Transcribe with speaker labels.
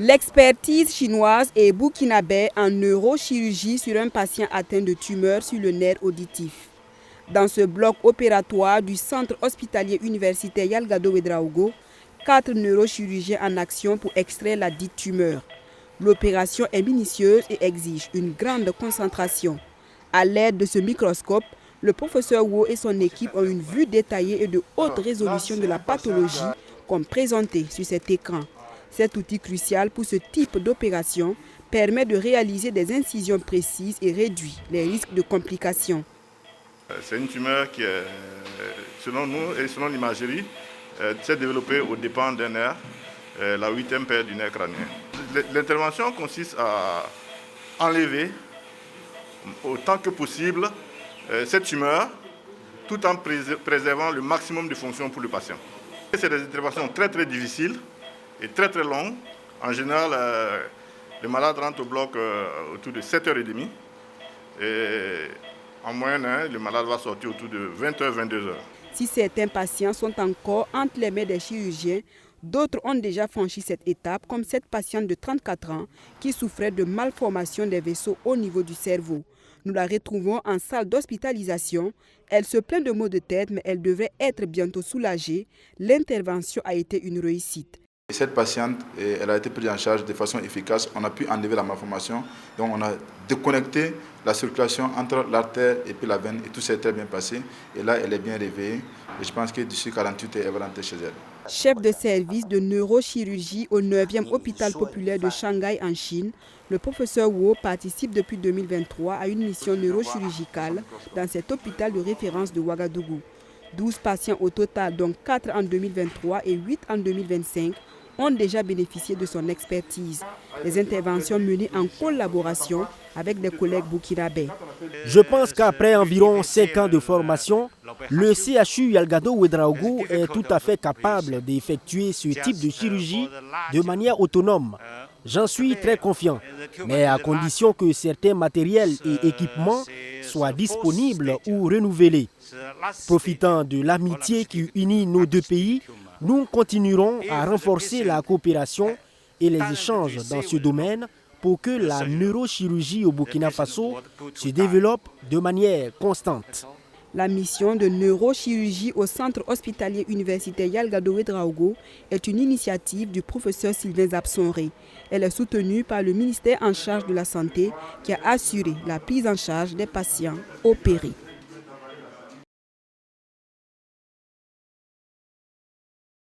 Speaker 1: L'expertise chinoise et burkinabé en neurochirurgie sur un patient atteint de tumeurs sur le nerf auditif. Dans ce bloc opératoire du centre hospitalier universitaire Yalgado Ouedraogo, 4 neurochirurgiens en action pour extraire la dite tumeur. L'opération est minutieuse et exige une grande concentration. À l'aide de ce microscope, le professeur Wu et son équipe ont une vue détaillée et de haute résolution de la pathologie comme présentée sur cet écran. Cet outil crucial pour ce type d'opération permet de réaliser des incisions précises et réduit les risques de complications.
Speaker 2: C'est une tumeur qui, selon nous et selon l'imagerie, s'est développée aux dépens d'un nerf, la 8e paire du nerf crânien. L'intervention consiste à enlever autant que possible cette tumeur tout en préservant le maximum de fonctions pour le patient. C'est des interventions très difficiles et très longues. En général, le malade rentre au bloc autour de 7h30 et en moyenne, le malade va sortir autour de 20h, 22h.
Speaker 1: Si certains patients sont encore entre les mains des chirurgiens, d'autres ont déjà franchi cette étape, comme cette patiente de 34 ans qui souffrait de malformation des vaisseaux au niveau du cerveau. Nous la retrouvons en salle d'hospitalisation. Elle se plaint de maux de tête, mais elle devrait être bientôt soulagée. L'intervention a été une réussite.
Speaker 3: Cette patiente, elle a été prise en charge de façon efficace. On a pu enlever la malformation. Donc on a déconnecté la circulation entre l'artère et puis la veine. Et tout s'est très bien passé. Et là, elle est bien réveillée. Et je pense que d'ici 48 heures, elle va rentrer chez elle.
Speaker 1: Chef de service de neurochirurgie au 9e hôpital populaire de Shanghai en Chine, le professeur Wu participe depuis 2023 à une mission neurochirurgicale dans cet hôpital de référence de Ouagadougou. 12 patients au total, dont 4 en 2023 et 8 en 2025, ont déjà bénéficié de son expertise. Les interventions menées en collaboration avec des collègues burkinabés.
Speaker 4: Je pense qu'après environ 5 ans de formation, le CHU Yalgado Ouedraogo est tout à fait capable d'effectuer ce type de chirurgie de manière autonome. J'en suis très confiant, mais à condition que certains matériels et équipements soient disponibles ou renouvelés. Profitant de l'amitié qui unit nos deux pays, nous continuerons à renforcer la coopération et les échanges dans ce domaine pour que la neurochirurgie au Burkina Faso se développe de manière constante.
Speaker 1: La mission de neurochirurgie au centre hospitalier universitaire Yalgado Ouedraogo est une initiative du professeur Sylvain Zabsonré. Elle est soutenue par le ministère en charge de la Santé qui a assuré la prise en charge des patients opérés.